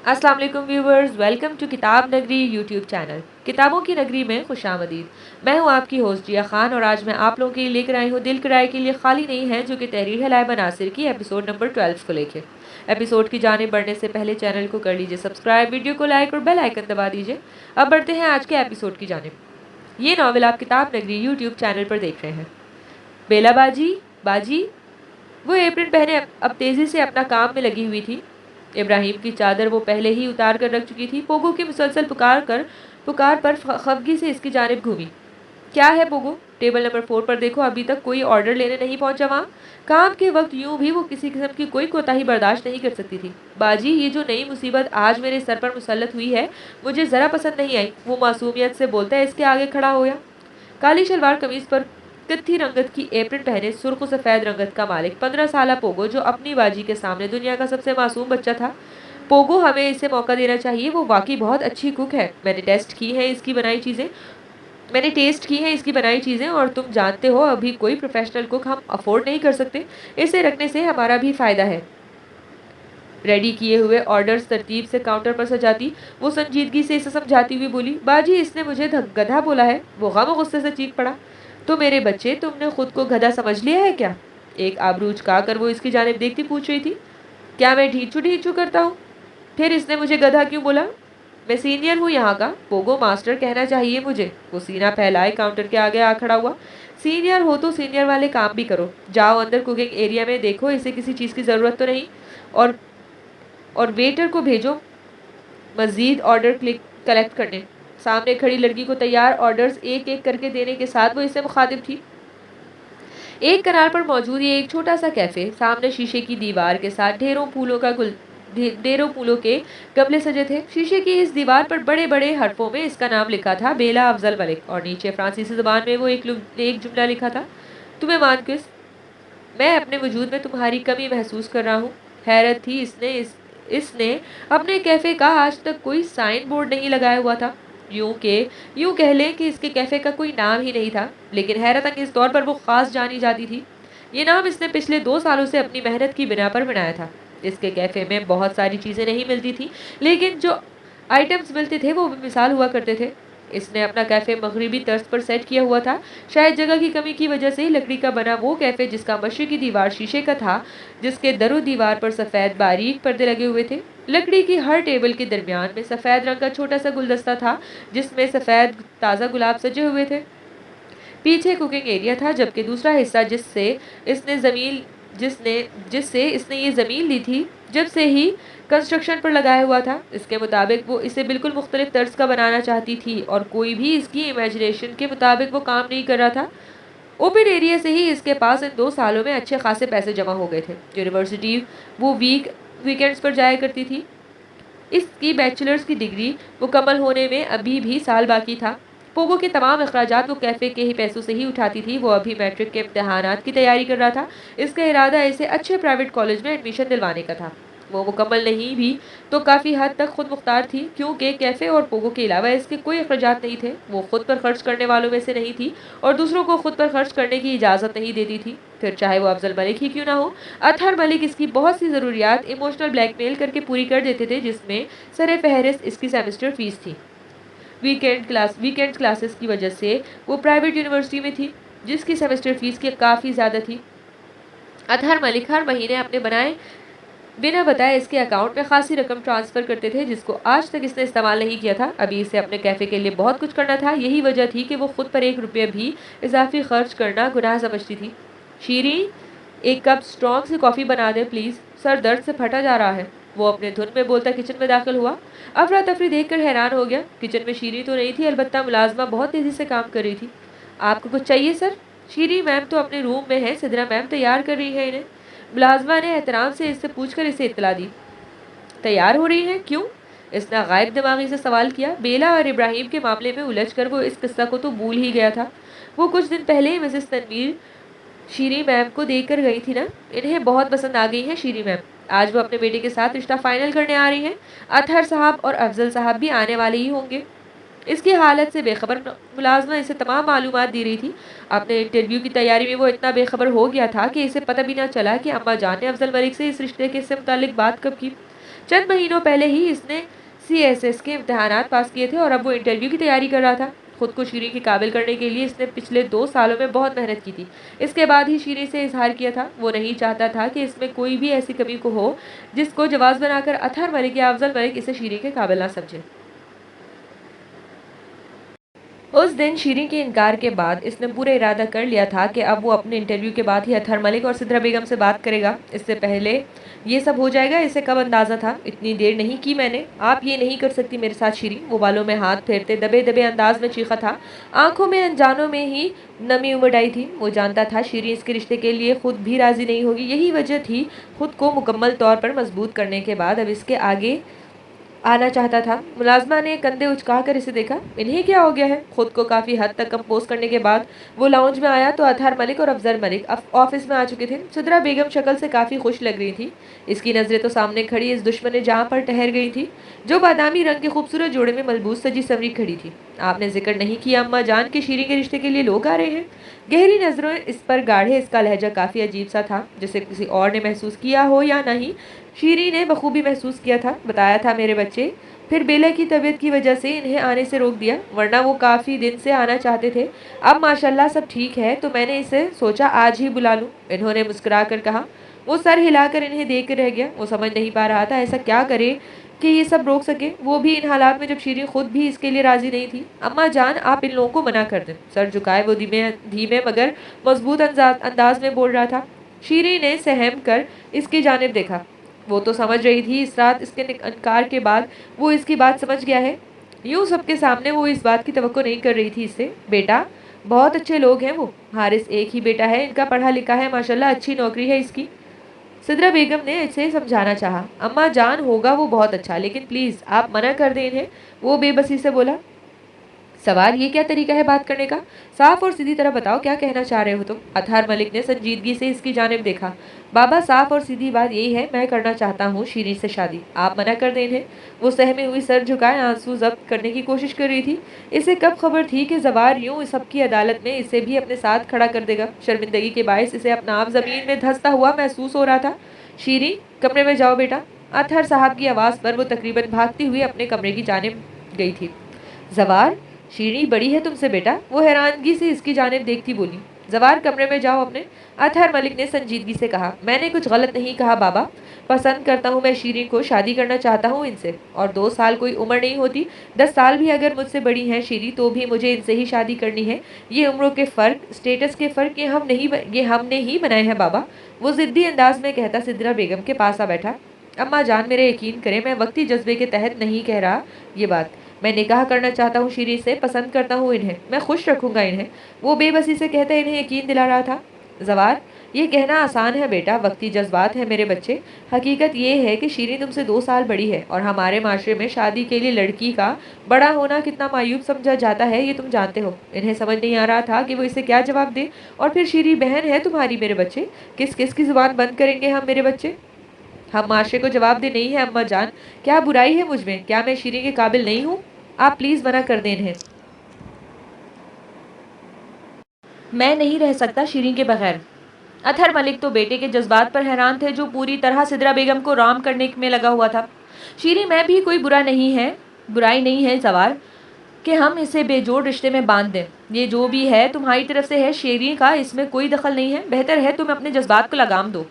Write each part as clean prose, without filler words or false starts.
अस्सलाम वालेकुम viewers, welcome to किताब नगरी यूट्यूब चैनल। किताबों की नगरी में खुशामदीद। मैं हूं आपकी होस्ट जिया खान और आज मैं आप लोगों के लिए लेकर आई हूं दिल किराए के लिए खाली नहीं है, जो कि तहरीर है लाइबा नासिर की एपिसोड नंबर 12 को लेकर। एपिसोड की जानिब बढ़ने से पहले चैनल को कर लीजिए सब्सक्राइब, वीडियो को लाइक और बेल आइकन दबा दीजिए। अब बढ़ते हैं आज के एपिसोड की जानिब। ये नावल आप किताब नगरी यूट्यूब चैनल पर देख रहे हैं। बेला बाजी बाजी वो एप्रन पहने अब तेजी से अपना काम में लगी हुई थी। इब्राहिम की चादर वो पहले ही उतार कर रख चुकी थी। पोगो की मुसलसल पुकार पर खफगी से इसकी जानिब घूमी। क्या है पोगो? टेबल नंबर 4 पर देखो, अभी तक कोई ऑर्डर लेने नहीं पहुंचा वहाँ। काम के वक्त यूं भी वो किसी किस्म की कोई कोताही बर्दाश्त नहीं कर सकती थी। बाजी, ये जो नई मुसीबत आज मेरे सर पर मुसल्लत हुई है, मुझे ज़रा पसंद नहीं आई। वो मासूमियत से बोलता है इसके आगे खड़ा हो गया। काली शलवार कमीज पर कत्थी रंगत की एप्रन पहने सुर्ख सफेद रंगत का मालिक 15 साल पोगो, जो अपनी बाजी के सामने दुनिया का सबसे मासूम बच्चा था। पोगो, हमें इसे मौका देना चाहिए। वो वाकई बहुत अच्छी कुक है। मैंने टेस्ट की है इसकी बनाई चीज़ें, और तुम जानते हो अभी कोई प्रोफेशनल कुक हम अफोर्ड नहीं कर सकते। इसे रखने से हमारा भी फ़ायदा है। रेडी किए हुए ऑर्डर्स तरतीब से काउंटर पर सजाती वो संजीदगी से इसे समझाती हुई बोली, बाजी, इसने मुझे गधा बोला है। वो गम और गुस्से से चीख पड़ा। तो मेरे बच्चे, तुमने खुद को गधा समझ लिया है क्या? एक आबरू उचकाकर वो इसकी जानिब देखती पूछ रही थी। क्या मैं ढींचू ढींचू करता हूँ? फिर इसने मुझे गधा क्यों बोला? मैं सीनियर हूँ यहाँ का, पोगो मास्टर कहना चाहिए मुझे। वो सीना फैलाए काउंटर के आगे आ खड़ा हुआ। सीनियर हो तो सीनियर वाले काम भी करो। जाओ अंदर कुकिंग एरिया में देखो इसे किसी चीज़ की ज़रूरत तो नहीं। और वेटर को भेजो मज़ीद ऑर्डर कलेक्ट करने। सामने खड़ी लड़की को तैयार ऑर्डर्स एक एक करके देने के साथ वो इससे मुखातिब थी। एक कनाल पर मौजूद ये एक छोटा सा कैफे, सामने शीशे की दीवार के साथ ढेरों फूलों के गमले सजे थे। शीशे की इस दीवार पर बड़े बड़े हरफों में इसका नाम लिखा था, बेला अफजल मलिक, और नीचे फ्रांसीसी ज़बान में वो एक जुमला लिखा था, तुम्हें मान किस, मैं अपने वजूद में तुम्हारी कमी महसूस कर रहा हूँ। हैरत थी इसने अपने कैफ़े का आज तक कोई साइन बोर्ड नहीं लगाया हुआ था। यूं कह लें कि इसके कैफ़े का कोई नाम ही नहीं था, लेकिन हैरत अंगेज़ तौर पर वो ख़ास जानी जाती थी। ये नाम इसने पिछले 2 सालों से अपनी मेहनत की बिना पर बनाया था। इसके कैफ़े में बहुत सारी चीज़ें नहीं मिलती थी, लेकिन जो आइटम्स मिलते थे वो बेमिसाल हुआ करते थे। इसने अपना कैफ़े मगरिबी तर्ज पर सेट किया हुआ था। शायद जगह की कमी की वजह से ही लकड़ी का बना वो कैफ़े, जिसका मशरिकी दीवार शीशे का था, जिसके दरो दीवार पर सफ़ेद बारीक पर्दे लगे हुए थे। लकड़ी की हर टेबल के दरमियान में सफ़ेद रंग का छोटा सा गुलदस्ता था, जिसमें सफ़ेद ताज़ा गुलाब सजे हुए थे। पीछे कुकिंग एरिया था, जबकि दूसरा हिस्सा जिससे इसने ये ज़मीन ली थी, जब से ही कंस्ट्रक्शन पर लगाया हुआ था। इसके मुताबिक वो इसे बिल्कुल मुख्तलिफ तर्ज का बनाना चाहती थी, और कोई भी इसकी इमेजिनेशन के मुताबिक वो काम नहीं कर रहा था। ओपन एरिया से ही इसके पास इन 2 सालों में अच्छे खासे पैसे जमा हो गए थे। यूनिवर्सिटी वो वीकेंड्स पर जाया करती थी। इसकी बैचलर्स की डिग्री मुकम्मल होने में अभी भी साल बाकी था। पोगो के तमाम अखराजात वो कैफ़े के ही पैसों से ही उठाती थी। वो अभी मैट्रिक के इम्तहानात की तैयारी कर रहा था। इसका इरादा इसे अच्छे प्राइवेट कॉलेज में एडमिशन दिलवाने का था। वो मुकम्मल नहीं भी तो काफ़ी हद तक खुद मुख्तार थी, क्योंकि कैफ़े और पोगो के अलावा इसके कोई अखराजात नहीं थे। वो खुद पर खर्च करने वालों में से नहीं थी और दूसरों को खुद पर खर्च करने की इजाज़त नहीं देती थी, फिर चाहे वो अफजल मलिक ही क्यों ना हो। अतहर मलिक इसकी बहुत सी ज़रूरियात इमोशनल ब्लैकमेल करके पूरी कर देते थे, जिसमें सर फहरिस्त इसकी सेमेस्टर फीस थी। वीकेंड क्लासेस की वजह से वो प्राइवेट यूनिवर्सिटी में थी, जिसकी सेमेस्टर फीस की काफ़ी ज़्यादा थी। अतहर मलिक हर महीने अपने बिना बताए इसके अकाउंट में खासी रकम ट्रांसफ़र करते थे, जिसको आज तक इसने इस्तेमाल नहीं किया था। अभी इसे अपने कैफ़े के लिए बहुत कुछ करना था। यही वजह थी कि वो खुद पर 1 रुपये भी इजाफी खर्च करना गुनाह समझती थी। शीरी, एक कप स्ट्रॉन्ग सी कॉफ़ी बना दे प्लीज़, सर दर्द से फटा जा रहा है। वो अपने धुन में बोलता किचन में दाखिल हुआ। अफरा तफरी देखकर हैरान हो गया। किचन में शीरी तो नहीं थी, अलबत्ता मुलाजमा बहुत तेज़ी से काम कर रही थी। आपको कुछ चाहिए सर? शीरी मैम तो अपने रूम में है, सिदरा मैम तैयार कर रही है इन्हें। मुलाजमा ने एहतराम से इससे पूछकर इसे इत्तला दी। तैयार हो रही हैं? क्यों? इसने गायब दिमागी से सवाल किया। बेला और इब्राहिम के मामले में उलझकर वो इस किस्सा को तो भूल ही गया था। वो कुछ दिन पहले ही मिसेस तनवीर शीरी मैम को देखकर गई थी ना। इन्हें बहुत पसंद आ गई है शीरी मैम। आज वो अपने बेटे के साथ रिश्ता फाइनल करने आ रही हैं। अतहर साहब और अफजल साहब भी आने वाले ही होंगे। इसकी हालत से बेखबर मुलाजमा इसे तमाम मालूमात दे रही थी। अपने इंटरव्यू की तैयारी में वो इतना बेखबर हो गया था कि इसे पता भी ना चला कि अम्मा जान ने अफजल मलिक से इस रिश्ते के से मुतालिक बात कब की। चंद महीनों पहले ही इसने CSS के इम्तिहानात पास किए थे और अब वो इंटरव्यू की तैयारी कर रहा था। खुद को शीरीन के काबिल करने के लिए इसने पिछले 2 सालों में बहुत मेहनत की थी। इसके बाद ही शीरीन से इजहार किया था। वो नहीं चाहता था कि इसमें कोई भी ऐसी कमी को हो जिसको जवाब बनाकर अतहर मलिक या अफजल मलिक इसे शीरीन के काबिल ना समझे। उस दिन शीरीन के इनकार के बाद इसने पूरा इरादा कर लिया था कि अब वो अपने इंटरव्यू के बाद ही अतहर मलिक और सिद्रा बेगम से बात करेगा। इससे पहले ये सब हो जाएगा इसे कब अंदाज़ा था। इतनी देर नहीं की मैंने। आप ये नहीं कर सकती मेरे साथ शीरीन। वो बालों में हाथ फेरते दबे दबे अंदाज में चीखा था। आंखों में अनजानों में ही नमी उमड़ आई थी। वो जानता था शीरीन इसके रिश्ते के लिए खुद भी राजी नहीं होगी। यही वजह थी खुद को मुकम्मल तौर पर मजबूत करने के बाद अब इसके आगे आना चाहता था। मुलाजमा ने कंधे उचकाकर इसे देखा। इन्हें क्या हो गया है? खुद को काफ़ी हद तक कंपोज करने के बाद वो लाउंज में आया तो अतहर मलिक और अफजल मलिक ऑफिस में आ चुके थे। सिद्रा बेगम शक्ल से काफ़ी खुश लग रही थी। इसकी नज़रें तो सामने खड़ी इस दुश्मन जहाँ पर ठहर गई थी जो बादामी रंग के खूबसूरत जोड़े में मलबूस सजी सवरी खड़ी थी। आपने जिक्र नहीं किया अम्मा जान के शीरीन के रिश्ते के लिए लोग आ रहे हैं। गहरी नज़रों इस पर गाढ़े। इसका लहजा काफ़ी अजीब सा था, जिसे किसी और ने महसूस किया हो या नहीं, शीरीन ने बखूबी महसूस किया था। बताया था मेरे बच्चे, फिर बेला की तबीयत की वजह से इन्हें आने से रोक दिया, वरना वो काफ़ी दिन से आना चाहते थे। अब माशाल्लाह सब ठीक है तो मैंने इसे सोचा आज ही बुला लूँ, इन्होंने मुस्कुरा कर कहा। वो सर हिलाकर इन्हें देख कर रह गया। वो समझ नहीं पा रहा था ऐसा क्या करे कि ये सब रोक सके, वो भी इन हालात में जब शीरीन खुद भी इसके लिए राजी नहीं थी। अम्मा जान आप इन लोगों को मना कर दें। सर झुकाए वो धीमे धीमे मगर मजबूत अंदाज में बोल रहा था। शीरीन ने सहम कर इसकी जानिब देखा। वो तो समझ रही थी इस रात इसके इनकार के बाद वो इसकी बात समझ गया है। यूँ सबके सामने वो इस बात की तवक्को नहीं कर रही थी इससे। बेटा बहुत अच्छे लोग हैं वो। हारिस एक ही बेटा है इनका, पढ़ा लिखा है माशाल्लाह, अच्छी नौकरी है इसकी। सिद्रा बेगम ने इसे समझाना चाहा। अम्मा जान होगा वो बहुत अच्छा, लेकिन प्लीज़ आप मना कर दें इन्हें। वो बेबसी से बोला। सवार ये क्या तरीका है बात करने का? साफ और सीधी तरह बताओ क्या कहना चाह रहे हो तुम? अतहर मलिक ने संजीदगी से इसकी जानिब देखा। बाबा साफ और सीधी बात यही है, मैं करना चाहता हूँ शीरीन से शादी। आप मना कर दें इन्हें। वो सहमी हुई सर झुकाए आंसू जब्त करने की कोशिश कर रही थी। इसे कब खबर थी कि जवार यूं सबकी अदालत में इसे भी अपने साथ खड़ा कर देगा। शर्मिंदगी के बायस इसे अपना आप जमीन में धंसता हुआ महसूस हो रहा था। शीरीन कमरे में जाओ बेटा। अतहर साहब की आवाज़ पर वो तकरीबन भागती हुई अपने कमरे की जानिब गई थी। जवार शीरीन बड़ी है तुमसे बेटा, वो हैरानगी से इसकी जानिब देखती बोली। जवार कमरे में जाओ अपने। अतहर मलिक ने संजीदगी से कहा। मैंने कुछ गलत नहीं कहा बाबा, पसंद करता हूँ मैं शीरीन को, शादी करना चाहता हूँ इनसे। और 2 साल कोई उम्र नहीं होती, 10 साल भी अगर मुझसे बड़ी हैं शीरीन तो भी मुझे इनसे ही शादी करनी है। ये उम्रों के फ़र्क, स्टेटस के फ़र्क ये हमने ही बनाए हैं बाबा। वो ज़िद्दी अंदाज में कहता सिद्रा बेगम के पास आ बैठा। अम्मा जान मेरे यकीन करें, मैं वक्ती जज्बे के तहत नहीं कह रहा ये बात। मैं निकाह करना चाहता हूँ शीरीन से, पसंद करता हूँ इन्हें, मैं खुश रखूंगा इन्हें। वो बेबसी से कहते इन्हें यकीन दिला रहा था। जवार ये कहना आसान है बेटा, वक्ती जज्बात है मेरे बच्चे। हकीकत ये है कि शीरीन तुमसे 2 साल बड़ी है और हमारे माशरे में शादी के लिए लड़की का बड़ा होना कितना मायूब समझा जाता है ये तुम जानते हो। इन्हें समझ नहीं आ रहा था कि वो इसे क्या जवाब दे। और फिर शीरीन बहन है तुम्हारी मेरे बच्चे, किस किस की जुबान बंद करेंगे हम मेरे बच्चे? हम माशरे को जवाब दे नहीं है अम्मा जान। क्या बुराई है मुझ में? क्या मैं शीरीन के काबिल नहीं हूँ? आप प्लीज़ मना कर दें इन्हें। मैं नहीं रह सकता शीरीन के बगैर। अतहर मलिक तो बेटे के जज्बात पर हैरान थे जो पूरी तरह सिद्रा बेगम को राम करने में लगा हुआ था। शीरीन में भी कोई बुराई नहीं है सवार कि हम इसे बेजोड़ रिश्ते में बांध दें। ये जो भी है तुम्हारी तरफ से है शीरीन का, इसमें कोई दखल नहीं है। बेहतर है तुम अपने जज्बात को लगाम दो।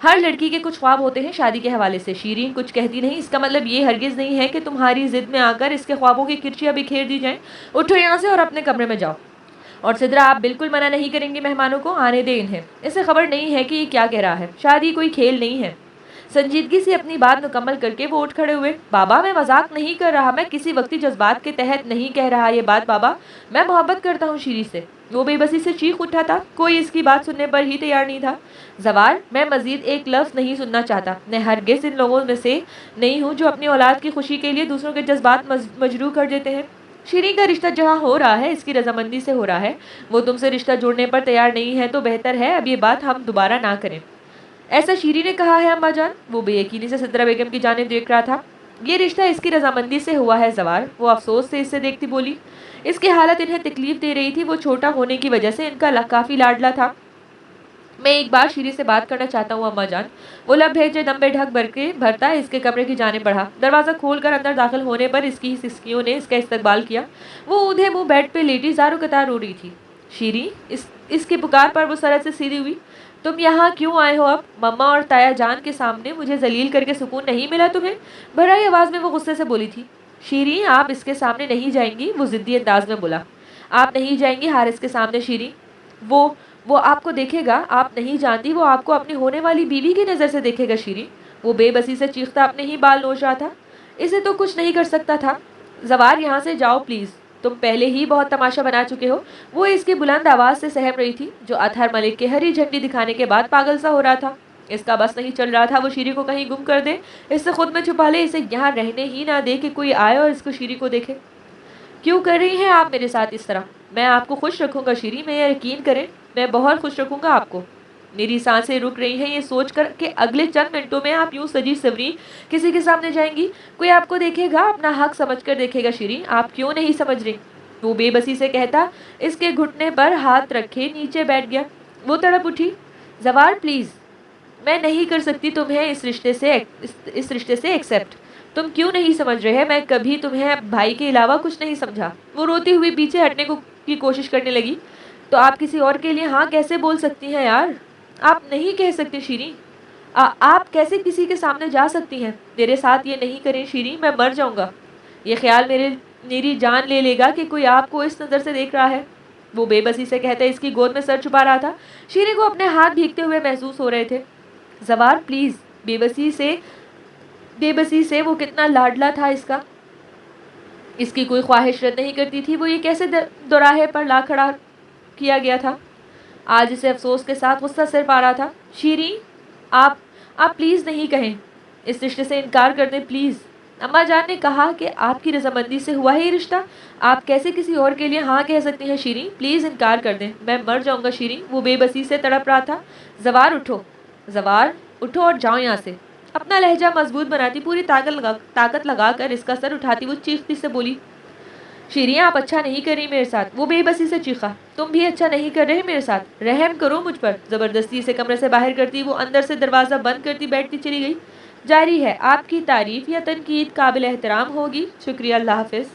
हर लड़की के कुछ ख्वाब होते हैं शादी के हवाले से। शीरीन कुछ कहती नहीं, इसका मतलब ये हरगिज़ नहीं है कि तुम्हारी जिद में आकर इसके ख्वाबों की किरचियाँ बिखेर दी जाएं। उठो यहाँ से और अपने कमरे में जाओ। और सिद्रा आप बिल्कुल मना नहीं करेंगे मेहमानों को, आने दें इन्हें। इसे खबर नहीं है कि ये क्या कह रहा है। शादी कोई खेल नहीं है। संजीदगी से अपनी बात मुकम्मल करके वो उठ खड़े हुए। बाबा मैं मजाक नहीं कर रहा, मैं किसी वक्ती जज्बात के तहत नहीं कह रहा ये बात बाबा। मैं मोहब्बत करता हूँ शीरीन से। वो बेबसी से चीख उठा था। कोई इसकी बात सुनने पर ही तैयार नहीं था। जवार मैं मजीद एक लफ्ज़ नहीं सुनना चाहता। मैं हरगिज़ इन लोगों में से नहीं हूँ जो अपनी औलाद की खुशी के लिए दूसरों के जज्बात मजरूह कर देते हैं। शीरीन का रिश्ता जहाँ हो रहा है इसकी रजामंदी से हो रहा है। वो तुमसे रिश्ता जोड़ने पर तैयार नहीं है तो बेहतर है अब ये बात हम दोबारा ना करें। ऐसा शीरीन ने कहा है अम्मा जान? वो बेयकीनी से सिद्रा बेगम की जानिब देख रहा था। ये रिश्ता इसकी रजामंदी से हुआ है जवार। वो अफसोस से इससे देखती बोली। इसकी हालत इन्हें तकलीफ दे रही थी। वो छोटा होने की वजह से इनका काफ़ी लाडला था। मैं एक बार शीरी से बात करना चाहता हूँ अम्मा जान। वो लब भेजे दम में ढक भर के भरता इसके कमरे की जाने बढ़ा। दरवाज़ा खोलकर अंदर दाखिल होने पर इसकी सिसकियों ने इसका इस्तकबाल किया। वो ऊधे मुंह बेड पे लेटी ज़ारो कतार रो रही थी। शीरी, इसकी पुकार पर वो सरहद से सीधी हुई। तुम यहाँ क्यों आए हो अब? मम्मा और ताया जान के सामने मुझे जलील करके सुकून नहीं मिला तुम्हें? भराई आवाज़ में वो गुस्से से बोली थी। शीरी, आप इसके सामने नहीं जाएंगी, वो ज़िद्दी अंदाज में बोला। आप नहीं जाएंगी हारिस के सामने शीरी। वो वो आपको देखेगा। आप नहीं जानती, वो आपको अपनी होने वाली बीवी की नज़र से देखेगा शीरी। वो बेबसी से चीखता अपने ही बाल नोच रहा था। इसे तो कुछ नहीं कर सकता था। जवार, यहाँ से जाओ प्लीज़, तुम पहले ही बहुत तमाशा बना चुके हो। वो इसकी बुलंद आवाज़ से सहम रही थी, जो अतहर मलिक के हरी झंडी दिखाने के बाद पागल सा हो रहा था। इसका बस नहीं चल रहा था वो शीरी को कहीं गुम कर दे, इससे खुद में छुपा ले, इसे यहाँ रहने ही ना दे कि कोई आए और इसको शीरी को देखे। क्यों कर रही हैं आप मेरे साथ इस तरह? मैं आपको खुश रखूंगा शीरी, मैं यकीन करें, मैं बहुत खुश रखूंगा आपको। मेरी सांसें रुक रही हैं ये सोचकर कि अगले चंद मिनटों में आप यूं सजी सवरी किसी के सामने जाएंगी। कोई आपको देखेगा, अपना हक समझकर देखेगा शीरी। आप क्यों नहीं समझ रही? वो बेबसी से कहता इसके घुटने पर हाथ रखे नीचे बैठ गया। वो तड़प उठी। जवार प्लीज़, मैं नहीं कर सकती तुम्हें इस रिश्ते से एक्सेप्ट। तुम क्यों नहीं समझ रहे? मैं कभी तुम्हें भाई के अलावा कुछ नहीं समझा। वो रोती हुई पीछे हटने की कोशिश करने लगी। तो आप किसी और के लिए हाँ कैसे बोल सकती हैं यार? आप नहीं कह सकती शीरी। आप कैसे किसी के सामने जा सकती हैं? मेरे साथ ये नहीं करें शीरी, मैं मर जाऊंगा। ये ख्याल मेरी जान ले लेगा कि कोई आपको इस नज़र से देख रहा है। वो बेबसी से कहते इसकी गोद में सर छुपा रहा था। शीरी को अपने हाथ भीगते हुए महसूस हो रहे थे। जवार प्लीज़, बेबसी से वो कितना लाडला था इसका। इसकी कोई ख्वाहिश रद्द नहीं करती थी। वो ये कैसे दोराहे पर ला खड़ा किया गया था। आज इसे अफसोस के साथ गुस्सा सिर पा रहा था। शीरी, आप आप प्लीज़ नहीं कहें, इस रिश्ते से इनकार कर दें प्लीज़। अम्मा जान ने कहा कि आपकी रजामंदी से हुआ है ये रिश्ता। आप कैसे किसी और के लिए हाँ कह सकती हैं शीरी? प्लीज़ इनकार कर दें, मैं मर जाऊंगा शीरी। वो बेबसी से तड़प रहा था। जवार उठो, जवार उठो और जाओ यहाँ से। अपना लहजा मजबूत बनाती, पूरी ताकत लगाकर इसका सर उठाती वो चीखती से बोली, शीरी आप अच्छा नहीं कर रही मेरे साथ। वो बेबसी से चीखा, तुम भी अच्छा नहीं कर रहे मेरे साथ, रहम करो मुझ पर। जबरदस्ती से कमरे से बाहर करती वो अंदर से दरवाज़ा बंद करती बैठती चली गई। जारी है आपकी तारीफ या तनकीद काबिल एहतराम होगी। शुक्रिया, अल्लाह हाफिज़।